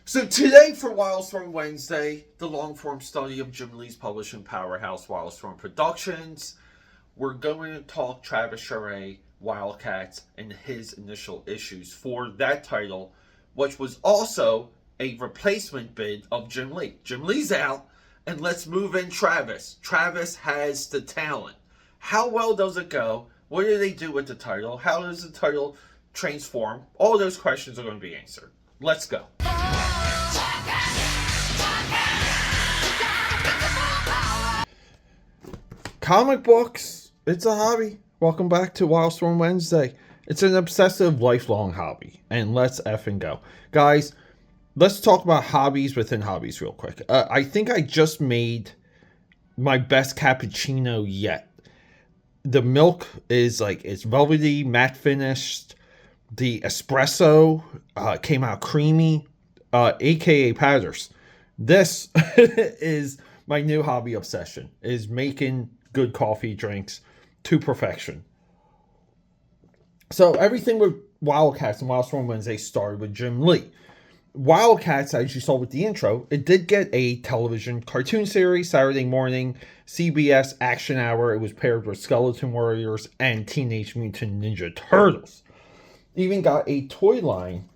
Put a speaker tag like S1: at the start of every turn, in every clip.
S1: So today for Wildstorm Wednesday, the long-form study of Jim Lee's publishing powerhouse Wildstorm Productions, we're going to talk Travis Charest, WildCATs, and his initial issues for that title, which was also a replacement bid of Jim Lee. Jim Lee's out, and let's move in Travis. Travis has the talent. How well does it go? What do they do with the title? How does the title transform? All those questions are going to be answered. Let's go. Comic books, it's a hobby. Welcome back to Wildstorm Wednesday. It's an obsessive, lifelong hobby, and let's effing go. Guys, let's talk about hobbies within hobbies real quick. I think I just made my best cappuccino yet. The milk is it's velvety, matte finished. The espresso came out creamy, AKAPADers. This is my new hobby obsession, is making good coffee drinks to perfection. So everything with WildCATs and Wildstorm Wednesday started with Jim Lee. WildCATs, as you saw with the intro, it did get a television cartoon series Saturday morning, CBS Action Hour. It was paired with Skeleton Warriors and Teenage Mutant Ninja Turtles. Even got a toy line,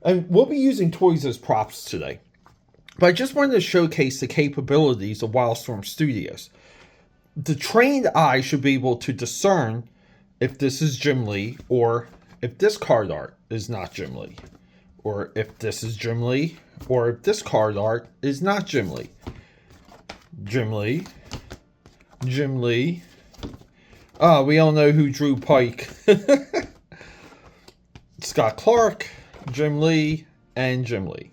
S1: and we'll be using toys as props today. But I just wanted to showcase the capabilities of Wildstorm Studios. The trained eye should be able to discern if this is Jim Lee, or if this card art is not Jim Lee, or if this is Jim Lee, or if this card art is not Jim Lee. Jim Lee. Jim Lee. We all know who drew Pike. Scott Clark, Jim Lee, and Jim Lee.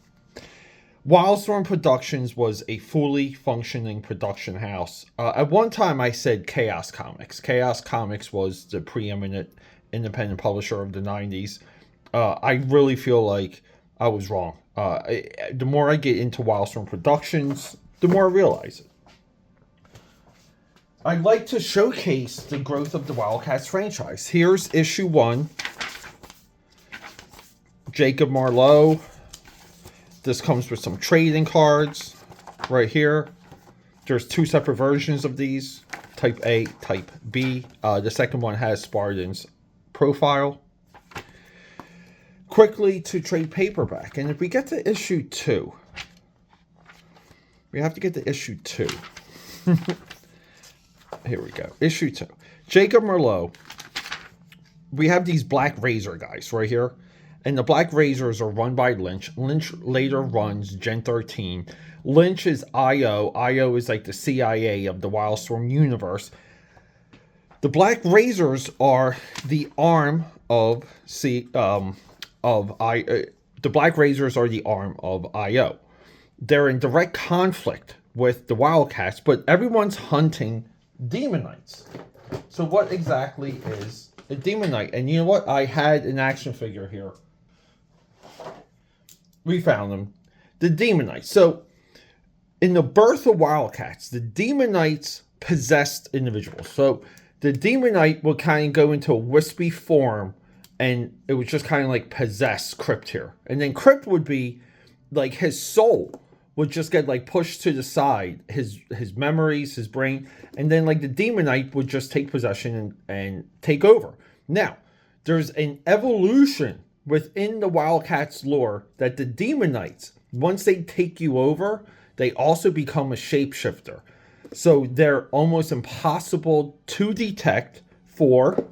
S1: Wildstorm Productions was a fully functioning production house. At one time, I said Chaos Comics. Chaos Comics was the preeminent independent publisher of the 90s. I really feel like I was wrong. The more I get into Wildstorm Productions, the more I realize it. I'd like to showcase the growth of the WildCATs franchise. Here's issue 1. Jacob Marlowe. This comes with some trading cards right here. There's 2 separate versions of these, type A, type B. The second one has Spartan's profile. Quickly to trade paperback, and if we get to issue 2, we have to get to issue 2. Here we go, issue 2. Jacob Marlowe. We have these Black Razor guys right here. And the Black Razors are run by Lynch. Lynch later runs Gen 13. Lynch is IO. IO is like the CIA of the Wildstorm universe. The Black Razors are the arm of the Black Razors are the arm of IO. They're in direct conflict with the WildCATs, but everyone's hunting Demonites. So what exactly is a Demonite? And you know what? I had an action figure here. We found them. The Demonites. So, in the birth of WildCATs, the Demonites possessed individuals. So, the Demonite would kind of go into a wispy form, and it would just kind of like possess Crypt here. And then Crypt would be, like, his soul would just get, like, pushed to the side. His memories, his brain. And then, like, the Demonite would just take possession and take over. Now, there's an evolution within the WildCATs lore that the Demonites, once they take you over, they also become a shapeshifter. So they're almost impossible to detect for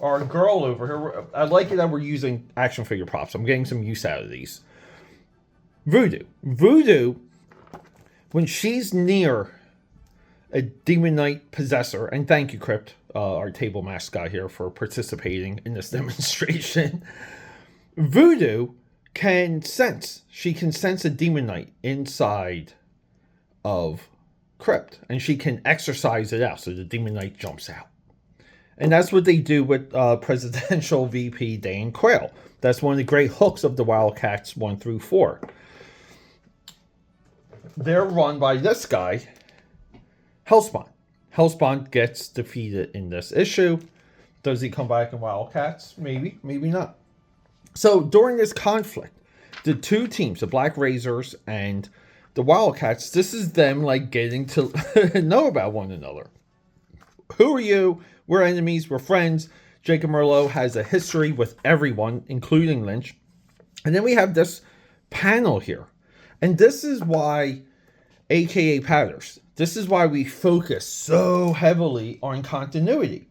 S1: our girl over here. I like it that we're using action figure props. I'm getting some use out of these. Voodoo. Voodoo, when she's near a Demonite possessor, and thank you, Crypt, our table mascot here, for participating in this demonstration. Voodoo can sense. She can sense a Demonite inside of Crypt, and she can exorcise it out, so the Demonite jumps out. And that's what they do with presidential VP Dan Quayle. That's one of the great hooks of the WildCATs 1 through 4. They're run by this guy, Hellspawn. Hellspawn gets defeated in this issue. Does he come back in WildCATs? Maybe, maybe not. So during this conflict, the two teams, the Black Razors and the WildCATs, this is them like getting to know about one another. Who are you? We're enemies. We're friends. Jacob Merlot has a history with everyone, including Lynch. And then we have this panel here. And this is why AKAPADers, this is why we focus so heavily on continuity.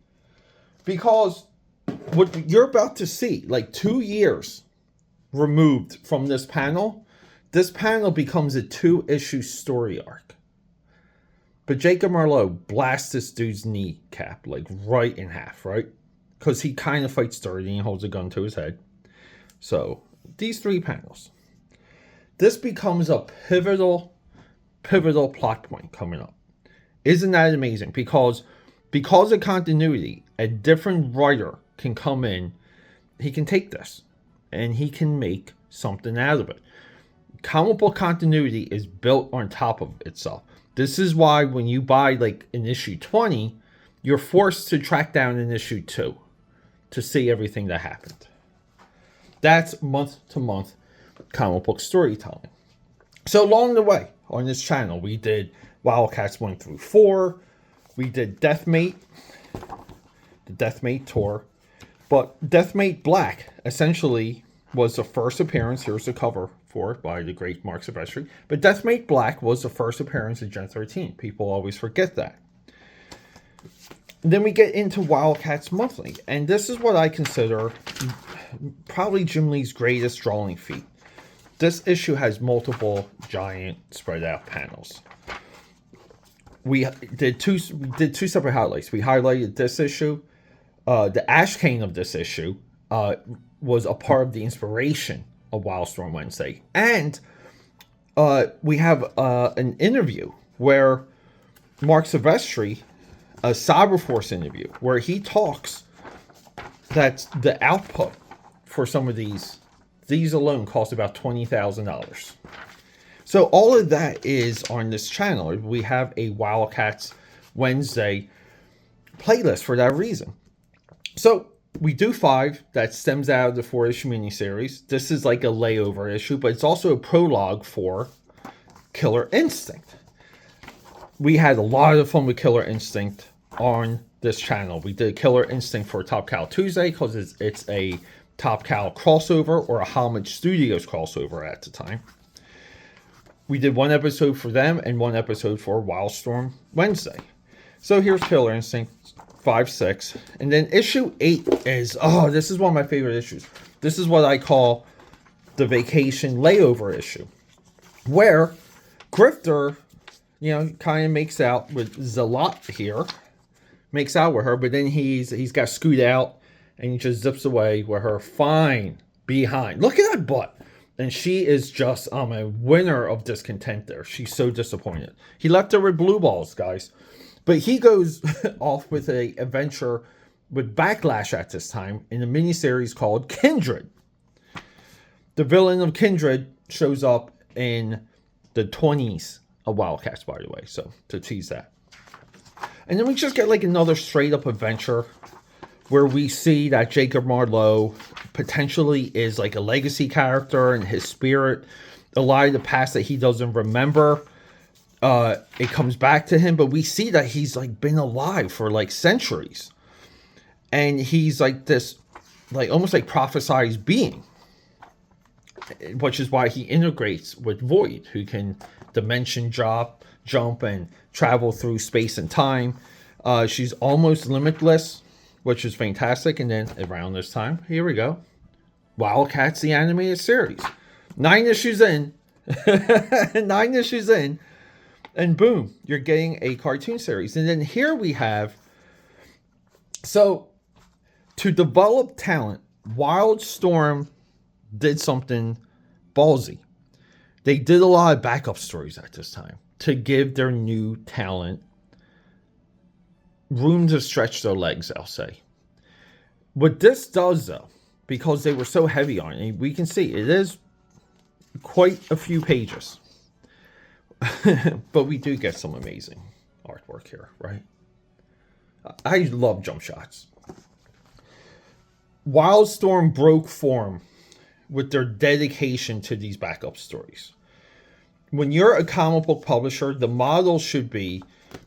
S1: Because what you're about to see, like 2 years removed from this panel becomes a 2-issue story arc. But Jacob Merlot blasts this dude's kneecap, like right in half, right? Because he kind of fights dirty and holds a gun to his head. So, these 3 panels. This becomes a pivotal plot point coming up. Isn't that amazing? Because of continuity, a different writer can come in, he can take this, and he can make something out of it. Comic book continuity is built on top of itself. This is why when you buy like an issue 20, you're forced to track down an issue 2 to see everything that happened. That's month-to-month comic book storytelling. So along the way on this channel, we did WildCATs 1 through 4. We did Deathmate, the Deathmate tour. But Deathmate Black essentially was the first appearance. Here's the cover for it by the great Mark Silvestri. But Deathmate Black was the first appearance of Gen 13. People always forget that. Then we get into WildCATs Monthly. And this is what I consider probably Jim Lee's greatest drawing feat. This issue has multiple giant spread out panels. We did two separate highlights. We highlighted this issue. The Ash Cane of this issue was a part of the inspiration of Wildstorm Wednesday. And we have an interview where Mark Silvestri, a Cyberforce interview, where he talks that the output for some of these alone cost about $20,000. So all of that is on this channel. We have a WildCATs Wednesday playlist for that reason. So we do 5 that stems out of the 4-issue miniseries. This is like a layover issue, but it's also a prologue for Killer Instinct. We had a lot of fun with Killer Instinct on this channel. We did Killer Instinct for Top Cow Tuesday because it's a Top Cow crossover or a Homage Studios crossover at the time. We did 1 episode for them and 1 episode for Wildstorm Wednesday. So here's Killer Instinct 5-6. And then issue 8 is, this is one of my favorite issues. This is what I call the vacation layover issue. Where Grifter, kind of makes out with Zalot here. Makes out with her, but then he's got Scoot out and he just zips away with her fine behind. Look at that butt. And she is just a winner of discontent there. She's so disappointed. He left her with blue balls, guys. But he goes off with an adventure with Backlash at this time in a miniseries called Kindred. The villain of Kindred shows up in the 20s of WildCATs, by the way. So, to tease that. And then we just get like another straight up adventure where we see that Jacob Marlowe potentially is like a legacy character and his spirit, a lot of the past that he doesn't remember, it comes back to him, but we see that he's like been alive for like centuries. And he's like this, like almost like prophesized being, which is why he integrates with Void, who can dimension jump and travel through space and time. She's almost limitless, which is fantastic. And then around this time, here we go. WildCATs, the animated series. 9 issues in. 9 issues in. And boom, you're getting a cartoon series. And then here we have... So, to develop talent, Wildstorm did something ballsy. They did a lot of backup stories at this time to give their new talent room to stretch their legs, I'll say. What this does, though, because they were so heavy on it, we can see it is quite a few pages. But we do get some amazing artwork here, right? I love jump shots. Wildstorm broke form with their dedication to these backup stories. When you're a comic book publisher, the model should be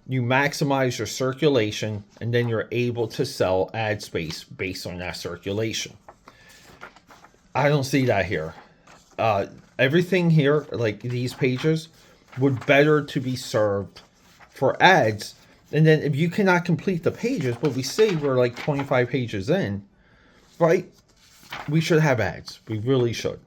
S1: you maximize your circulation and then you're able to sell ad space based on that circulation. I don't see that here. Everything here, like these pages, would better to be served for ads. And then if you cannot complete the pages, but we see we're like 25 pages in, right? We should have ads. We really should.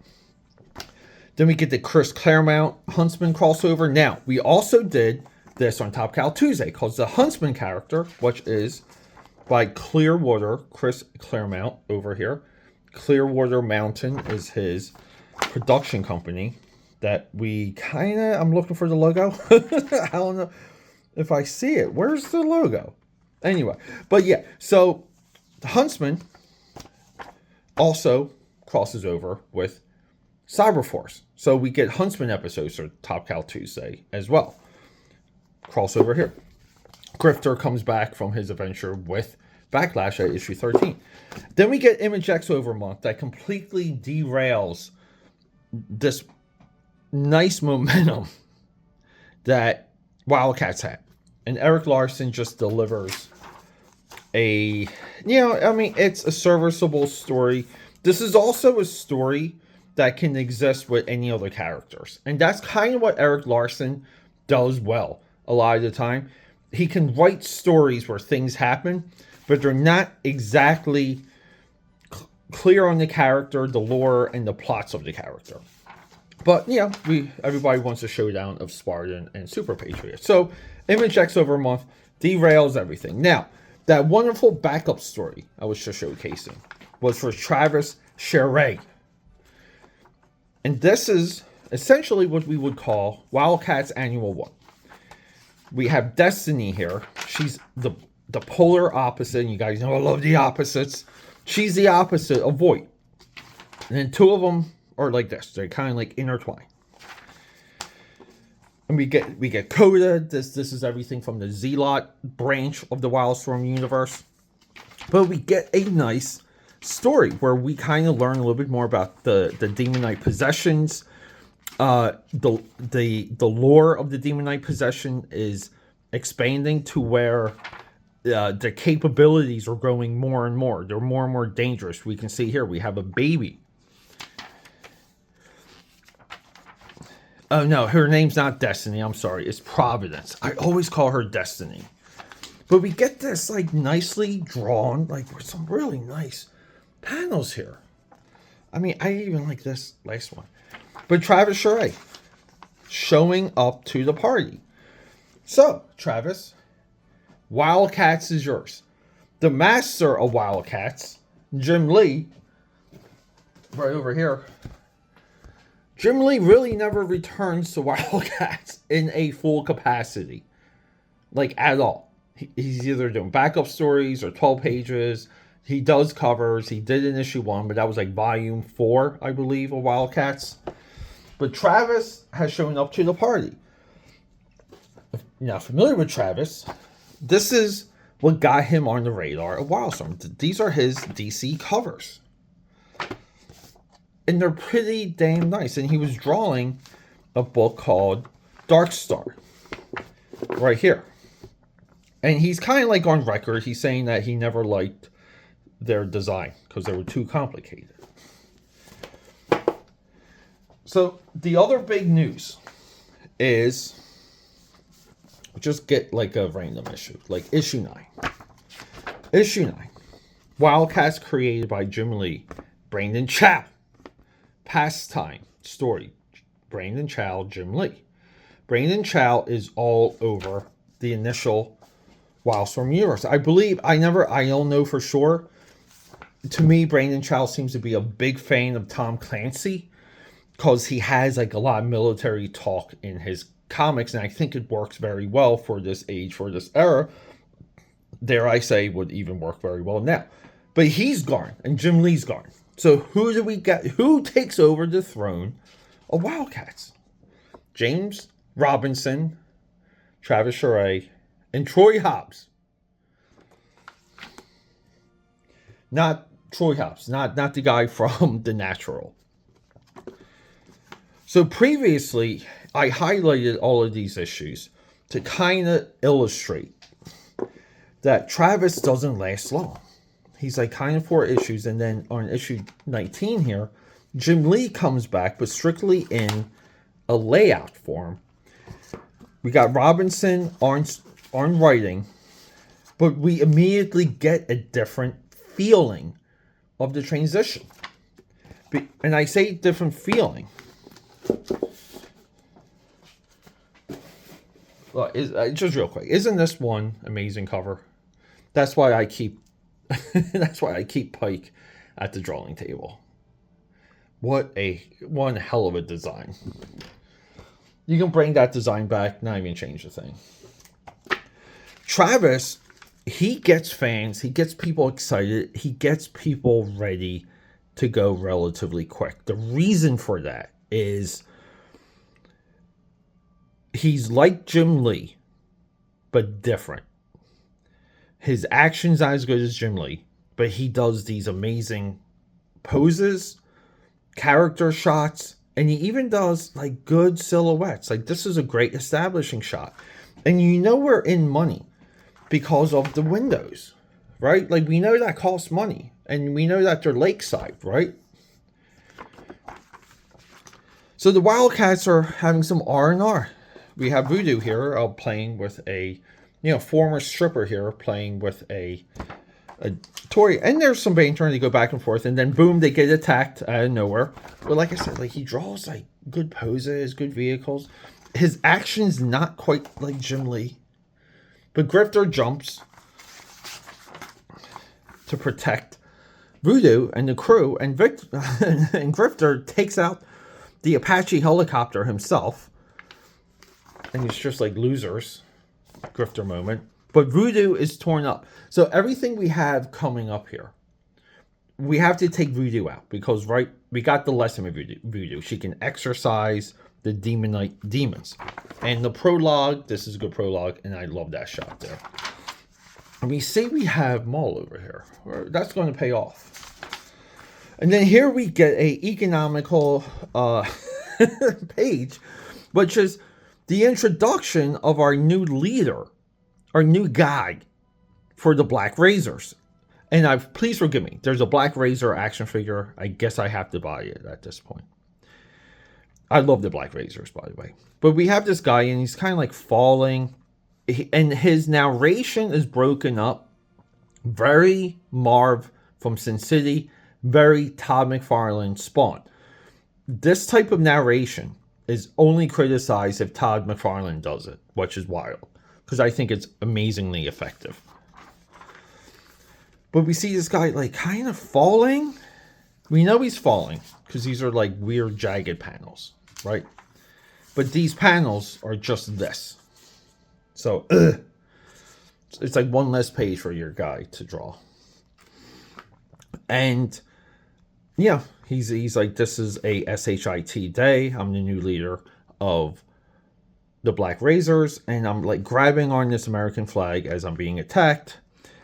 S1: Then we get the Chris Claremont Huntsman crossover. Now, we also did this on Top Cow Tuesday, because the Huntsman character, which is by Clearwater, Chris Claremont over here. Clearwater Mountain is his production company that we kind of, I'm looking for the logo. I don't know if I see it. Where's the logo? Anyway, but yeah, so the Huntsman also crosses over with Cyberforce. So we get Huntsman episodes for Top Cow Tuesday as well. Crossover here. Grifter comes back from his adventure with Backlash at issue 13. Then we get Image X over month that completely derails this nice momentum that WildCATs had. And Eric Larson just delivers a, it's a serviceable story. This is also a story that can exist with any other characters. And that's kind of what Eric Larson does well a lot of the time. He can write stories where things happen, but they're not exactly clear on the character, the lore, and the plots of the character. But, everybody wants a showdown of Spartan and Super Patriot. So, Image X over a month derails everything. Now, that wonderful backup story I was just showcasing was for Travis Charest. And this is essentially what we would call WildCATs Annual 1. We have Destiny here. She's the polar opposite. And you guys know I love the opposites. She's the opposite of Voight. And then two of them are like this. They're kind of like intertwined. And we get Coda. This is everything from the Zealot branch of the Wildstorm universe. But we get a nice story where we kind of learn a little bit more about the Demon Knight possessions. The lore of the Demon Knight possession is expanding to where the capabilities are growing more and more. They're more and more dangerous. We can see here we have a baby. Oh no, her name's not Destiny. I'm sorry, it's Providence. I always call her Destiny. But we get this like nicely drawn, like with some really nice panels here. I mean, I even like this last one. But Travis Charest showing up to the party. So, Travis, WildCATs is yours. The master of WildCATs, Jim Lee, right over here. Jim Lee really never returns to WildCATs in a full capacity. Like, at all. He's either doing backup stories or 12 pages. He does covers. He did in issue 1, but that was like volume 4, I believe, of WildCATs. But Travis has shown up to the party. Now, familiar with Travis, this is what got him on the radar of Wildstorm. These are his DC covers. And they're pretty damn nice. And he was drawing a book called Dark Star. Right here. And he's kind of like on record. He's saying that he never liked their design because they were too complicated. So the other big news is just get like a random issue, like issue 9. Issue 9. WildCATs created by Jim Lee, Brandon Chow. Pastime story. Brandon Chow, Jim Lee. Brandon Chow is all over the initial Wildstorm universe. I believe, I don't know for sure. To me, Brandon Chow seems to be a big fan of Tom Clancy because he has like a lot of military talk in his comics, and I think it works very well for this age, for this era. Dare I say, would even work very well now. But he's gone, and Jim Lee's gone. So who do we get? Who takes over the throne of WildCATs? James Robinson, Travis Charest, and Troy Hobbs. Not Troy Hobbs, not the guy from The Natural. So previously, I highlighted all of these issues to kind of illustrate that Charest doesn't last long. He's like kind of 4 issues, and then on issue 19 here, Jim Lee comes back, but strictly in a layout form. We got Robinson on writing, but we immediately get a different feeling of the transition. And I say different feeling. Well, just real quick, isn't this one amazing cover? That's why I keep Pike at the drawing table. One hell of a design. You can bring that design back, not even change a thing. Charest, he gets fans, he gets people excited, he gets people ready to go relatively quick. The reason for that is he's like Jim Lee, but different. His action's not as good as Jim Lee, but he does these amazing poses, character shots, and he even does like good silhouettes. Like this is a great establishing shot. And you know we're in money because of the windows, right? Like we know that costs money, and we know that they're lakeside, right? So the WildCATs are having some R&R. We have Voodoo here playing with a, former stripper here playing with a toy. And there's some banter, and they go back and forth. And then boom, they get attacked out of nowhere. But like I said, like he draws like good poses, good vehicles. His action's not quite like Jim Lee. But Grifter jumps to protect Voodoo and the crew. And and Grifter takes out the Apache helicopter himself. And it's just like losers. Grifter moment. But Voodoo is torn up. So everything we have coming up here, we have to take Voodoo out. Because, right, we got the lesson with Voodoo. She can exorcise the demons. And the prologue, this is a good prologue. And I love that shot there. And we see we have Maul over here. That's going to pay off. And then here we get a economical page, which is the introduction of our new leader, our new guy for the Black Razors. And please forgive me, there's a Black Razor action figure. I guess I have to buy it at this point. I love the Black Razors, by the way. But we have this guy, and he's kind of like falling. And his narration is broken up. Very Marv from Sin City. Very Todd McFarlane Spawn. This type of narration is only criticized if Todd McFarlane does it, which is wild. Because I think it's amazingly effective. But we see this guy like kind of falling. We know he's falling because these are like weird jagged panels, right? But these panels are just this. So, it's like one less page for your guy to draw. And, yeah, he's like, this is a SHIT day. I'm the new leader of the Black Razors. And I'm like grabbing on this American flag as I'm being attacked.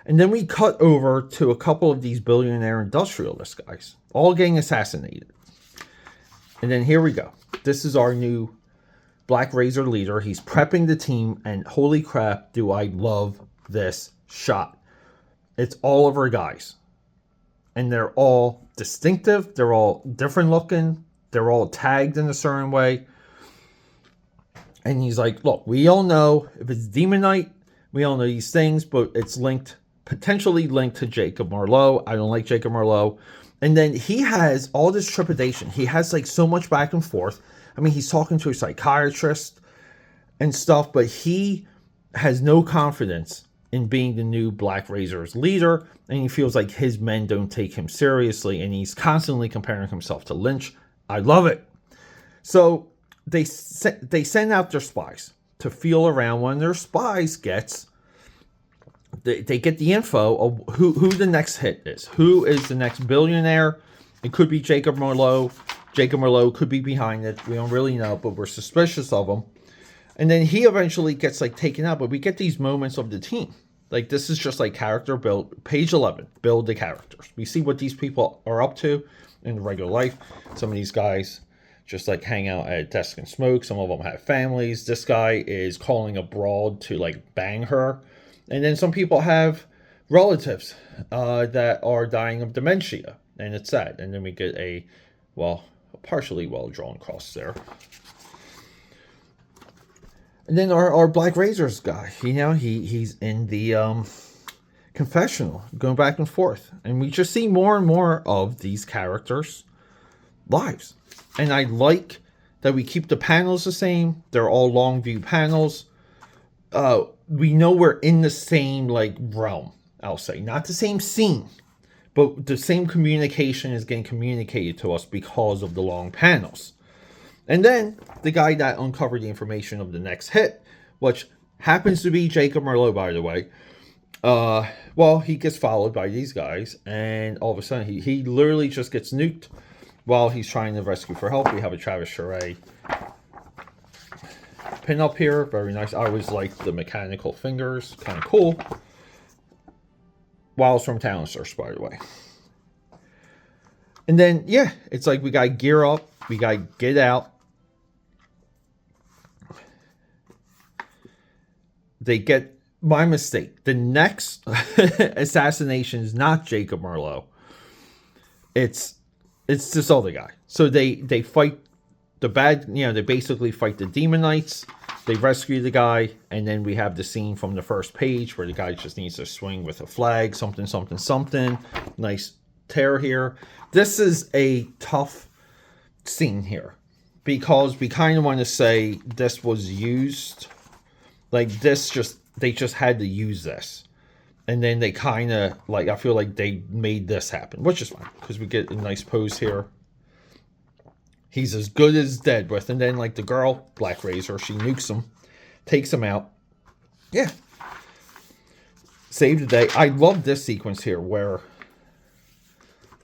S1: And then we cut over to a couple of these billionaire industrialist guys, all getting assassinated. And then here we go. This is our new Black Razor leader. He's prepping the team, and holy crap, do I love this shot. It's all of our guys. And they're all distinctive. They're all different looking. They're all tagged in a certain way. And he's like, look, we all know if it's Demon Knight, we all know these things, but it's potentially linked to Jacob Marlowe. I don't like Jacob Marlowe. And then he has all this trepidation. He has like so much back and forth. I mean, he's talking to a psychiatrist and stuff, but he has no confidence in being the new Black Razor's leader. And he feels like his men don't take him seriously. And he's constantly comparing himself to Lynch. I love it. So they send out their spies to feel around. When their spies they get the info of who the next hit is. Who is the next billionaire? It could be Jacob Marlowe. Jacob Marlowe could be behind it. We don't really know, but we're suspicious of him. And then he eventually gets like taken out. But we get these moments of the team. Like this is just like character build. Page 11, build the characters. We see what these people are up to in regular life. Some of these guys just like hang out at a desk and smoke. Some of them have families. This guy is calling abroad to like bang her. And then some people have relatives that are dying of dementia, and it's sad. And then we get a partially well-drawn cross there. And then our Black Razors guy, he's in the confessional, going back and forth. And we just see more and more of these characters' lives. And I like that we keep the panels the same. They're all long view panels. We know we're in the same like realm, I'll say. Not the same scene, but the same communication is getting communicated to us because of the long panels. And then the guy that uncovered the information of the next hit, which happens to be Jacob Merlot, by the way. He gets followed by these guys, and all of a sudden he literally just gets nuked while he's trying to rescue for help. We have a Travis Charest pin up here, very nice. I always like the mechanical fingers, kind of cool. Wildstorm Talent Search, by the way. And then, yeah, it's like we got to gear up. We got to get out. They get... My mistake. The next assassination is not Jacob Merlot. It's this other guy. So they fight the bad... they basically fight the Demon Knights. They rescue the guy. And then we have the scene from the first page where the guy just needs to swing with a flag. Something, something, something. Nice tear here. This is a tough scene here, because we kind of want to say this was used. Like this they just had to use this. And then they kind of, like, I feel like they made this happen, which is fine, because we get a nice pose here. He's as good as dead with, and then, like, the girl, Black Razor, she nukes him, takes him out. Yeah. Save the day. I love this sequence here, where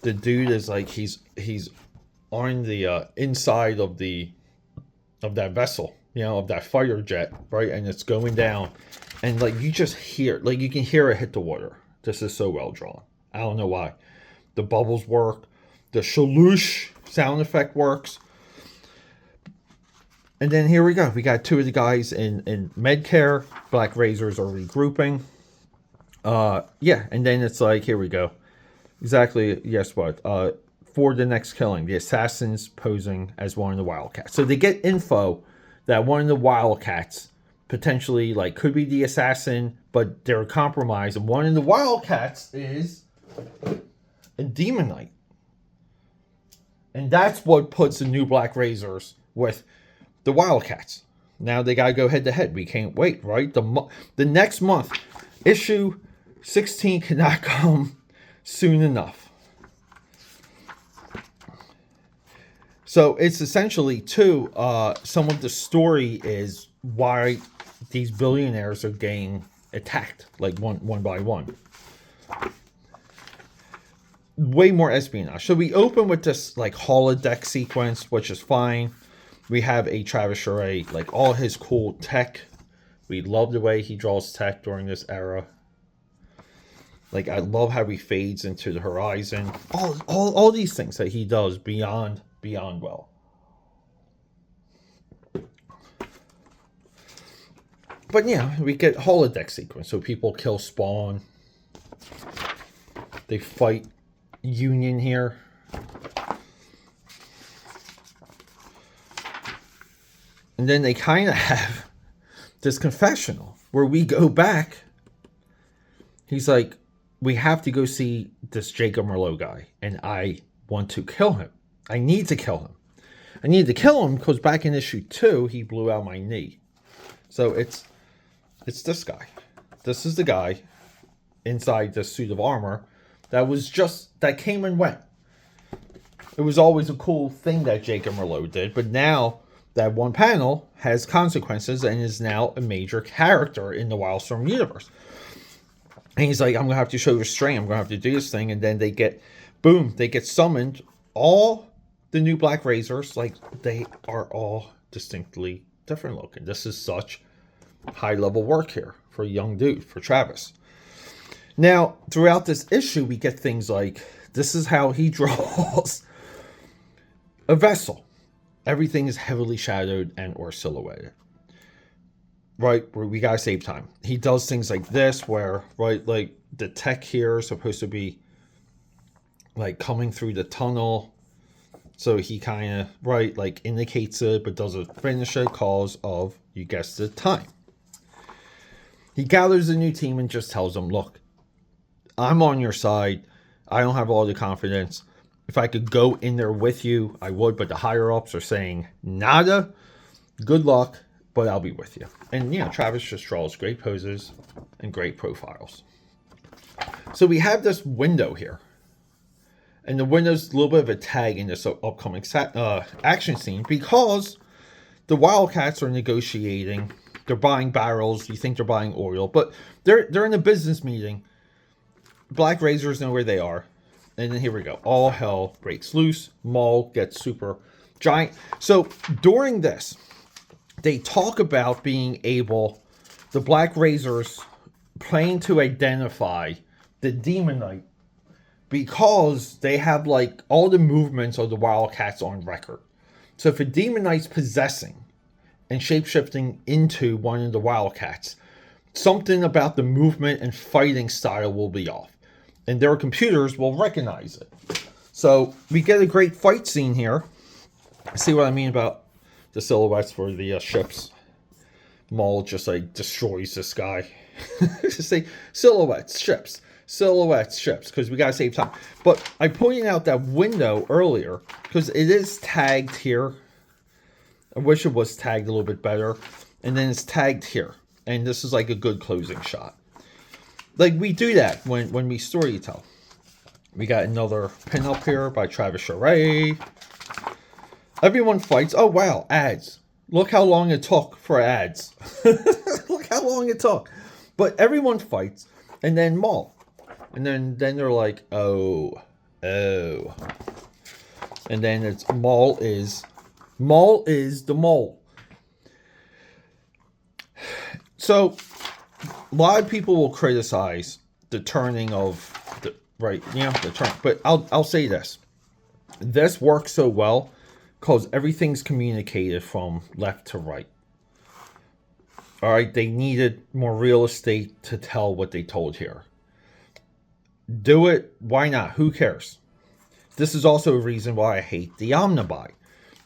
S1: the dude is, like, he's on the inside of that vessel, of that fighter jet, right? And it's going down. And, like, you just hear, like, you can hear it hit the water. This is so well drawn. I don't know why. The bubbles work. The shaloosh sound effect works. And then here we go. We got two of the guys in med care. Black Razors are regrouping. Yeah, and then it's like, here we go. Exactly, guess what? For the next killing, the assassin's posing as one of the WildCATs. So they get info that one of the WildCATs potentially, like, could be the assassin, but they're compromised. And one of the WildCATs is a Demon Knight. And that's what puts the new Black Razors with the WildCATs. Now they got to go head to head. We can't wait, right? The next month, issue 16 cannot come soon enough. So it's essentially, too, some of the story is why these billionaires are getting attacked, like one by one. Way more espionage. So we open with this, like, holodeck sequence, which is fine. We have a Travis Charest, like, all his cool tech. We love the way he draws tech during this era. Like, I love how he fades into the horizon. All these things that he does beyond well. But yeah, we get holodeck sequence. So people kill Spawn. They fight Union here. And then they kind of have this confessional where we go back. He's like, we have to go see this Jacob Merlot guy. And I want to kill him. I need to kill him. I need to kill him because back in issue 2, he blew out my knee. So it's this guy. This is the guy inside this suit of armor that came and went. It was always a cool thing that Jacob Merlot did, but now that one panel has consequences and is now a major character in the Wildstorm universe. And he's like, I'm going to have to show restraint. I'm going to have to do this thing. And then they get summoned. All the new Black Razors, like, they are all distinctly different looking. This is such high-level work here for a young dude, for Travis. Now, throughout this issue, we get things like, this is how he draws a vessel. everything is heavily shadowed and or silhouetted. Right, where we gotta save time. He does things like this where, right, like the tech here is supposed to be like coming through the tunnel. So he kind of, right, like indicates it, but doesn't finish it because of, you guessed it, time. He gathers a new team and just tells them, look, I'm on your side. I don't have all the confidence. If I could go in there with you, I would, but the higher-ups are saying, nada, good luck, but I'll be with you. And, you know, Travis just draws great poses and great profiles. So we have this window here. And the window's a little bit of a tag in this upcoming action scene because the WildCATs are negotiating. They're buying barrels. You think they're buying oil, but they're in a business meeting. Black Razors know where they are. And then here we go. All hell breaks loose. Maul gets super giant. So during this, they talk about being able, the Black Razors plan to identify the Demon Knight because they have like all the movements of the WildCATs on record. So if a Demon Knight's possessing and shapeshifting into one of the WildCATs, something about the movement and fighting style will be off. And their computers will recognize it. So we get a great fight scene here. See what I mean about the silhouettes for the ships. Maul just like destroys this guy. Just say silhouettes, ships. Silhouettes, ships, because we gotta save time. But I pointed out that window earlier because it is tagged here. I wish it was tagged a little bit better. And then it's tagged here. And this is like a good closing shot. Like we do that when we story tell. We got another pinup here by Travis Charest. Everyone fights. Oh wow, ads. Look how long it took for ads. Look how long it took. But everyone fights. And then Maul. And then they're like, oh. And then it's Maul is the mole. So a lot of people will criticize the turning of the the turn. But I'll say this. This works so well because everything's communicated from left to right. All right, they needed more real estate to tell what they told here. Do it. Why not? Who cares? This is also a reason why I hate the Omnibuy.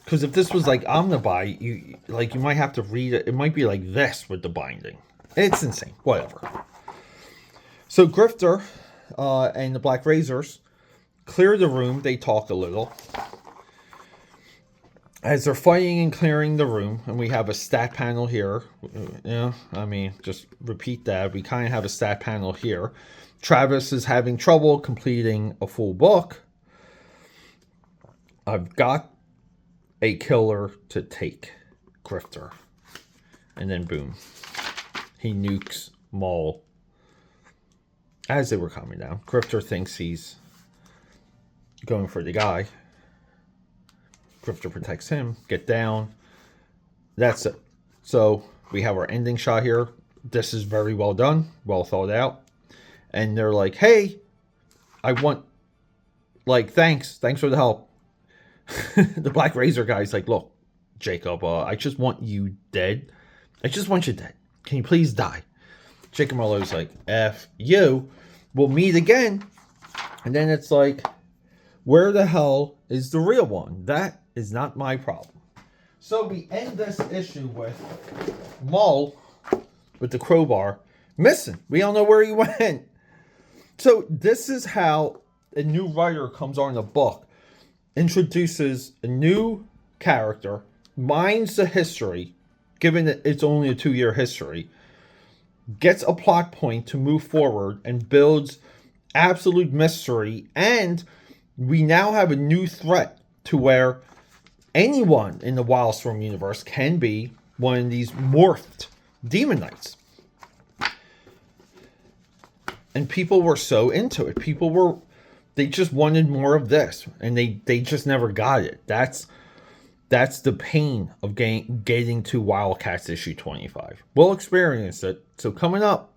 S1: Because if this was like Omnibuy, you might have to read it. It might be like this with the binding. It's insane. Whatever. So Grifter and the Black Razors clear the room. They talk a little. As they're fighting and clearing the room, and we have a stat panel here. Just repeat that. We kind of have a stat panel here. Travis is having trouble completing a full book. I've got a killer to take. Grifter. And then boom. He nukes Maul as they were coming down. Grifter thinks he's going for the guy. Grifter protects him. Get down. That's it. So we have our ending shot here. This is very well done. Well thought out. And they're like, hey, I want, thanks for the help. The Black Razor guy's like, look, Jacob, I just want you dead. I just want you dead. Can you please die? Jacob Marlowe's like, F you. We'll meet again. And then it's like, where the hell is the real one? That is not my problem. So we end this issue with Maul with the crowbar missing. We don't know where he went. So this is how a new writer comes on the book, introduces a new character, mines the history, given that it's only a 2-year history, gets a plot point to move forward, and builds absolute mystery. And we now have a new threat to where anyone in the Wildstorm universe can be one of these morphed Demon Knights. And people were so into it. They just wanted more of this. And they just never got it. That's the pain of getting to WildCATs issue 25. We'll experience it. So coming up,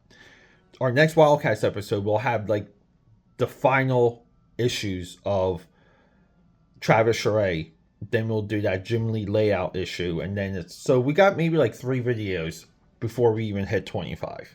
S1: our next WildCATs episode, we'll have the final issues of Travis Charest then we'll do that Jim Lee layout issue, and then it's, so we got maybe like 3 videos before we even hit 25.